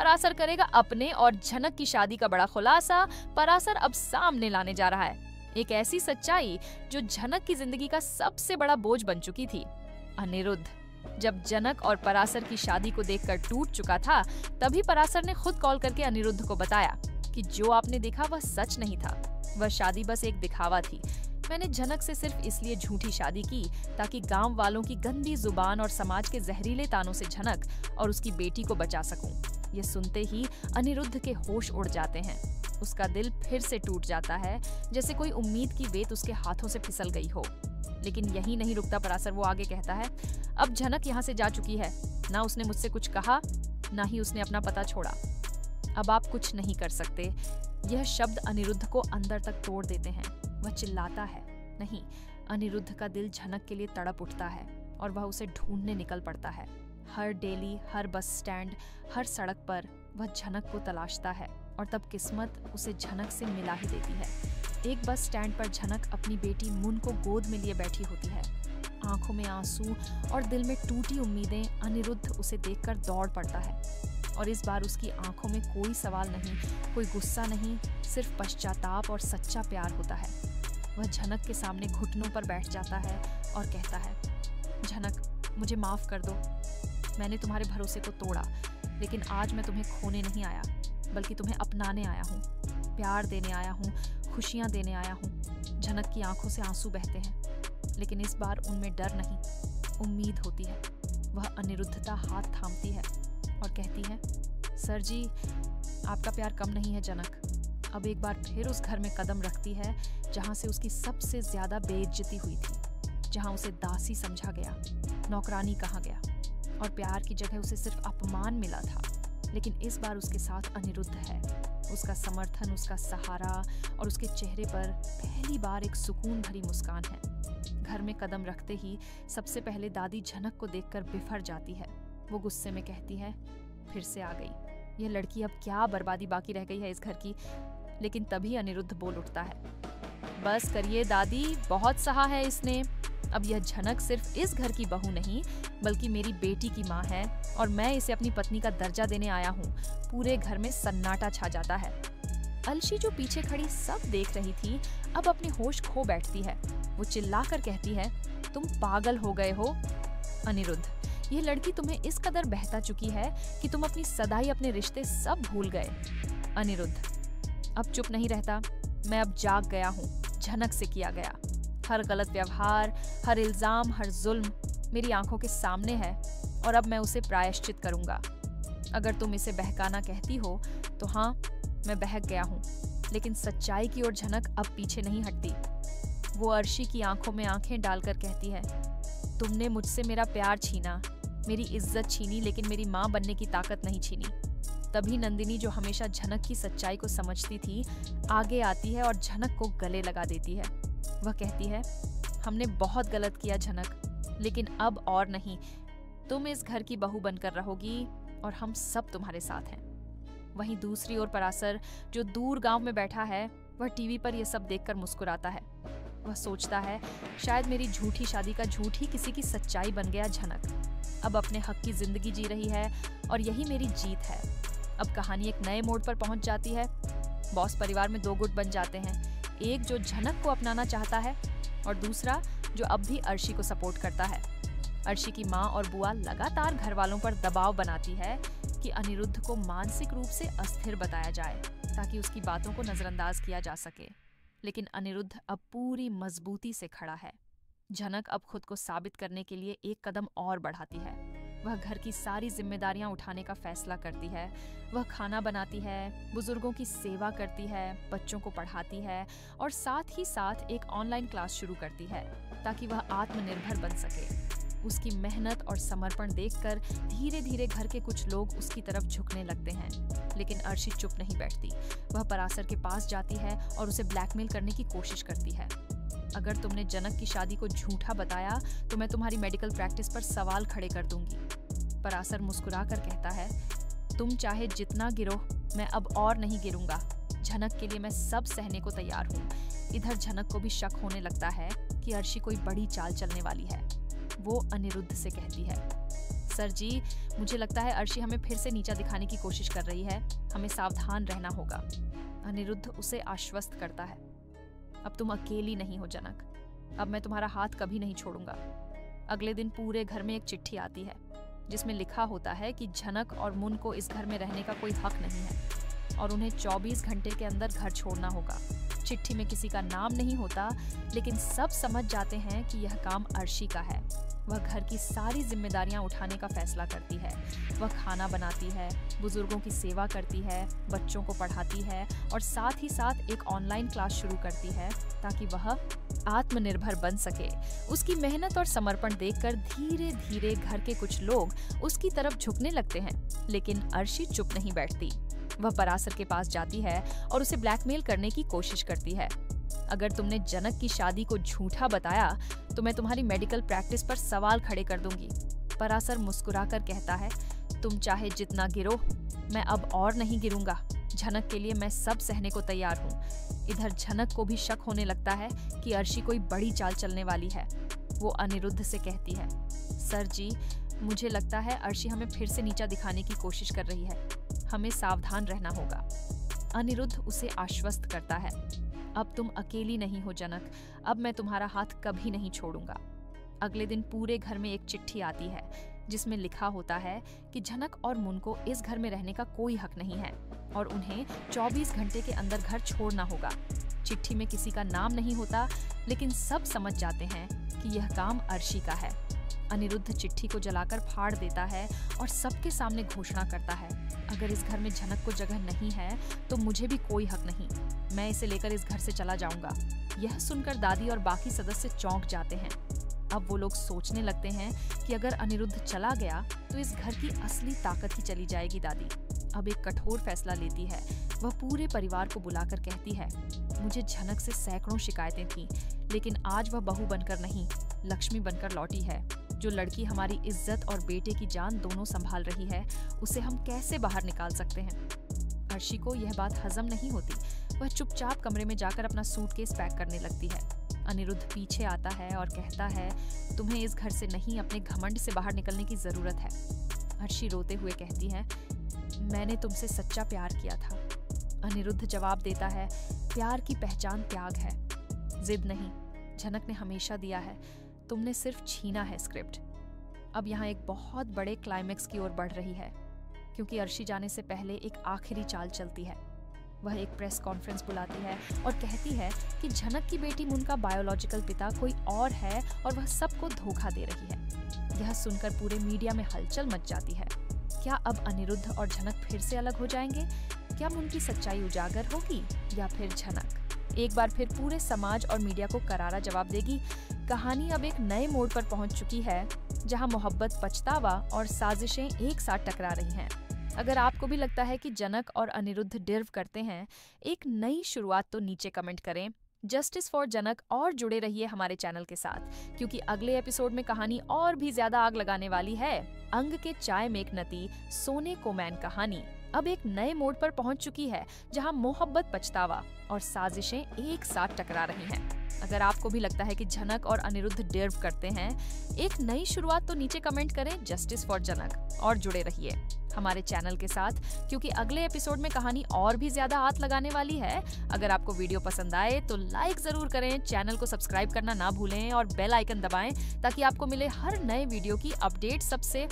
पराशर करेगा अपने और झनक की शादी का बड़ा खुलासा पराशर अब सामने लाने जा रहा है। एक ऐसी सच्चाई जो झनक की जिंदगी का सबसे बड़ा बोझ बन चुकी थी, अनिरुद्ध। जब जनक और पराशर की शादी को देखकर टूट चुका था, तभी पराशर ने खुद कॉल करके अनिरुद्ध को बताया कि जो आपने देखा वह सच नहीं था, वह शादी बस एक दिखावा थी। मैंने झनक से सिर्फ इसलिए झूठी शादी की ताकि गांव वालों की गंदी जुबान और समाज के जहरीले तानों से झनक और उसकी बेटी को बचा सकूं। ये सुनते ही अनिरुद्ध के होश उड़ जाते हैं। उसका दिल फिर से टूट जाता है, जैसे कोई उम्मीद की बेत उसके हाथों से फिसल गई हो। लेकिन यही नहीं रुकता पराशर, वो आगे कहता है, अब झनक यहाँ से जा चुकी है, ना उसने मुझसे कुछ कहा, ना ही उसने अपना पता छोड़ा। अब आप कुछ नहीं कर सकते। यह शब्द अनिरुद्ध को अंदर तक तोड़ देते हैं। वह चिल्लाता है, नहीं। अनिरुद्ध का दिल झनक के लिए तड़प उठता है और वह उसे ढूंढने निकल पड़ता है। हर डेली, हर बस स्टैंड, हर सड़क पर वह झनक को तलाशता है और तब किस्मत उसे झनक से मिला ही देती है। एक बस स्टैंड पर झनक अपनी बेटी मुन को गोद में लिए बैठी होती है। आंखों में आंसू और दिल में टूटी उम्मीदें। अनिरुद्ध उसे देखकर दौड़ पड़ता है और इस बार उसकी आंखों में कोई सवाल नहीं, कोई गुस्सा नहीं, सिर्फ पश्चाताप और सच्चा प्यार होता है। वह झनक के सामने घुटनों पर बैठ जाता है और कहता है, झनक, मुझे माफ कर दो। मैंने तुम्हारे भरोसे को तोड़ा, लेकिन आज मैं तुम्हें खोने नहीं आया, बल्कि तुम्हें अपनाने आया हूँ, प्यार देने आया हूँ, खुशियाँ देने आया हूँ। झनक की आंखों से आंसू बहते हैं, लेकिन इस बार उनमें डर नहीं, उम्मीद होती है। वह अनिरुद्धता हाथ थामती है और कहती है, सर जी, आपका प्यार कम नहीं है जनक। अब एक बार फिर उस घर में कदम रखती है जहाँ से उसकी सबसे ज्यादा बेइज्जती हुई थी, जहाँ उसे दासी समझा गया, नौकरानी कहा गया और प्यार की जगह उसे सिर्फ अपमान मिला था। लेकिन इस बार उसके साथ अनिरुद्ध है, उसका समर्थन, उसका सहारा और उसके चेहरे पर पहली बार एक सुकून भरी मुस्कान है। घर में कदम रखते ही सबसे पहले दादी झनक को देखकर बिफर जाती है। वो गुस्से में कहती है, फिर से आ गई, यह लड़की, अब क्या बर्बादी बाकी रह गई है इस घर की। लेकिन तभी अनिरुद्ध बोल उठता है, बस करिए दादी, बहुत सहा है इसने। अब यह झनक सिर्फ इस घर की बहू नहीं, बल्कि मेरी बेटी की माँ है और मैं इसे अपनी पत्नी का दर्जा देने आया हूँ। पूरे घर में सन्नाटा छा जाता है। अलशी जो पीछे खड़ी सब देख रही थी, अब अपने होश खो बैठती है। वो चिल्लाकर कहती है, तुम पागल हो गए हो अनिरुद्ध, ये लड़की तुम्हें इस कदर बहका चुकी है कि तुम अपनी सदाई, अपने रिश्ते सब भूल गए। अनिरुद्ध अब चुप नहीं रहता, मैं अब जाग गया हूँ, झनक से किया गया हर गलत व्यवहार, हर इल्जाम, हर जुल्म मेरी आंखों के सामने है और अब मैं उसे प्रायश्चित करूंगा। अगर तुम इसे बहकाना कहती हो तो हाँ, मैं बहक गया हूँ, लेकिन सच्चाई की ओर झनक अब पीछे नहीं हटती। वो अर्शी की आंखों में आंखें डालकर कहती है, तुमने मुझसे मेरा प्यार छीना, मेरी इज्जत छीनी, लेकिन मेरी माँ बनने की ताकत नहीं छीनी। तभी नंदिनी, जो हमेशा झनक की सच्चाई को समझती थी, आगे आती है और झनक को गले लगा देती है। वह कहती है, हमने बहुत गलत किया झनक, लेकिन अब और नहीं। तुम इस घर की बहू बनकर रहोगी और हम सब तुम्हारे साथ हैं। वहीं दूसरी ओर पराशर, जो दूर गांव में बैठा है, वह टीवी पर यह सब देखकर मुस्कुराता है। वह सोचता है, शायद मेरी झूठी शादी का झूठ ही किसी की सच्चाई बन गया। झनक अब अपने हक की जिंदगी जी रही है और यही मेरी जीत है। अब कहानी एक नए मोड़ पर पहुंच जाती है। बॉस परिवार में दो गुट बन जाते हैं, एक जो झनक को अपनाना चाहता है और दूसरा जो अब भी अर्शी को सपोर्ट करता है। अर्शी की माँ और बुआ लगातार घर वालों पर दबाव बनाती है कि अनिरुद्ध को मानसिक रूप से अस्थिर बताया जाए ताकि उसकी बातों को नजरअंदाज किया जा सके। लेकिन अनिरुद्ध अब पूरी मजबूती से खड़ा है। झनक अब खुद को साबित करने के लिए एक कदम और बढ़ाती है। वह घर की सारी जिम्मेदारियां उठाने का फैसला करती है। वह खाना बनाती है, बुजुर्गों की सेवा करती है, बच्चों को पढ़ाती है और साथ ही साथ एक ऑनलाइन क्लास शुरू करती है ताकि वह आत्मनिर्भर बन सके। उसकी मेहनत और समर्पण देखकर धीरे धीरे घर के कुछ लोग उसकी तरफ झुकने लगते हैं। लेकिन अर्शी चुप नहीं बैठती। वह पराशर के पास जाती है और उसे ब्लैकमेल करने की कोशिश करती है। अगर तुमने जनक की शादी को झूठा बताया तो मैं तुम्हारी मेडिकल प्रैक्टिस पर सवाल खड़े कर दूंगी। पराशर मुस्कुरा कर कहता है, तुम चाहे जितना गिरो, मैं अब और नहीं गिरूंगा। झनक के लिए मैं सब सहने को तैयार हूँ। इधर झनक को भी शक होने लगता है कि अर्शी कोई बड़ी चाल चलने वाली है। वो अनिरुद्ध से कहती है, सर जी, मुझे लगता है अर्शी हमें फिर से नीचा दिखाने की कोशिश कर रही है, हमें सावधान रहना होगा। अनिरुद्ध उसे आश्वस्त करता है। अब तुम अकेली नहीं हो जनक, अब मैं तुम्हारा हाथ कभी नहीं छोड़ूंगा। अगले दिन पूरे घर में एक चिट्ठी आती है जिसमें लिखा होता है कि झनक और मुन को इस घर में रहने का कोई हक नहीं है और उन्हें 24 घंटे के अंदर घर छोड़ना होगा। चिट्ठी में किसी का नाम नहीं होता, लेकिन सब समझ जाते हैं कि यह काम अर्शी का है। वह घर की सारी जिम्मेदारियां उठाने का फैसला करती है। वह खाना बनाती है, बुजुर्गों की सेवा करती है, बच्चों को पढ़ाती है और साथ ही साथ एक ऑनलाइन क्लास शुरू करती है ताकि वह आत्मनिर्भर बन सके। उसकी मेहनत और समर्पण देखकर धीरे धीरे घर के कुछ लोग उसकी तरफ झुकने लगते हैं, लेकिन अर्शी चुप नहीं बैठती। वह परासर के पास जाती है और उसे ब्लैकमेल करने की कोशिश करती है। अगर तुमने जनक की शादी को झूठा बताया तो मैं तुम्हारी मेडिकल प्रैक्टिस पर सवाल खड़े कर दूंगी। परासर मुस्कुराकर कहता है, तुम चाहे जितना गिरो, मैं अब और नहीं गिरूंगा। झनक के लिए मैं सब सहने को तैयार हूँ। इधर झनक को भी शक होने लगता है कि अर्शी कोई बड़ी चाल चलने वाली है। वो अनिरुद्ध से कहती है, सर जी, मुझे लगता है अर्शी हमें फिर से नीचा दिखाने की कोशिश कर रही है, हमें सावधान रहना होगा। अनिरुद्ध उसे आश्वस्त करता है, अब तुम अकेली नहीं हो जनक, अब मैं तुम्हारा हाथ कभी नहीं छोड़ूंगा। अगले दिन पूरे घर में एक चिट्ठी आती है जिसमें लिखा होता है कि झनक और मुन को इस घर में रहने का कोई हक नहीं है और उन्हें 24 घंटे के अंदर घर छोड़ना होगा। चिट्ठी में किसी का नाम नहीं होता, लेकिन सब समझ जाते हैं कि यह काम अर्शी का है। अनिरुद्ध चिट्ठी को जलाकर फाड़ देता है और सबके सामने घोषणा करता है, अगर इस घर में झनक को जगह नहीं है तो मुझे भी कोई हक नहीं, मैं इसे लेकर इस घर से चला जाऊंगा। यह सुनकर दादी और बाकी सदस्य चौंक जाते हैं। अब वो लोग सोचने लगते हैं कि अगर अनिरुद्ध चला गया तो इस घर की असली ताकत ही चली जाएगी। दादी अब एक कठोर फैसला लेती है। वह पूरे परिवार को बुलाकर कहती है, मुझे झनक से सैकड़ों शिकायतें थीं, लेकिन आज वह बहू बनकर नहीं, लक्ष्मी बनकर लौटी है। जो लड़की हमारी इज्जत और बेटे की जान दोनों संभाल रही है, उसे हम कैसे बाहर निकाल सकते हैं। अर्शी को यह बात हजम नहीं होती। वह चुपचाप कमरे में जाकर अपना सूटकेस पैक करने लगती है। अनिरुद्ध पीछे आता है और कहता है, तुम्हें इस घर से नहीं, अपने घमंड से बाहर निकलने की जरूरत है। अर्शी रोते हुए कहती है, मैंने तुमसे सच्चा प्यार किया था। अनिरुद्ध जवाब देता है, प्यार की पहचान त्याग है, जिद नहीं। झनक ने हमेशा दिया है, तुमने सिर्फ छीना है स्क्रिप्ट। अब यहाँ एक बहुत बड़े क्लाइमेक्स की ओर बढ़ रही है, क्योंकि अर्शी जाने से पहले एक आखिरी चाल चलती है। वह एक प्रेस कॉन्फ्रेंस बुलाती है और कहती है कि झनक की बेटी मुन का बायोलॉजिकल पिता कोई और है और वह सबको धोखा दे रही है। यह सुनकर पूरे मीडिया में हलचल मच जाती है। क्या अब अनिरुद्ध और झनक फिर से अलग हो जाएंगे? क्या मुन की सच्चाई उजागर होगी या फिर झनक एक बार फिर पूरे समाज और मीडिया को करारा जवाब देगी? कहानी अब एक नए मोड़ पर पहुंच चुकी है, जहां मोहब्बत, पछतावा और साजिशें एक साथ टकरा रही हैं। अगर आपको भी लगता है कि जनक और अनिरुद्ध डिर्व करते हैं एक नई शुरुआत, तो नीचे कमेंट करें जस्टिस फॉर जनक और जुड़े रहिए हमारे चैनल के साथ, क्योंकि अगले एपिसोड में कहानी और भी ज्यादा आग लगाने वाली है। अंग के चाय में एक नती, सोने को मैन कहानी अब एक नए मोड़ पर पहुंच चुकी है, जहां मोहब्बत, पछतावा और साजिशें एक साथ टकरा रही हैं। अगर आपको भी लगता है कि झनक और अनिरुद्ध डिर्व करते हैं एक नई शुरुआत, तो नीचे कमेंट करें जस्टिस फॉर जनक और जुड़े रहिए हमारे चैनल के साथ, क्योंकि अगले एपिसोड में कहानी और भी ज्यादा हाथ लगाने वाली है। अगर आपको वीडियो पसंद आए तो लाइक जरूर करें, चैनल को सब्सक्राइब करना ना भूलें और बेल आइकन दबाएं ताकि आपको मिले हर नए वीडियो की अपडेट सबसे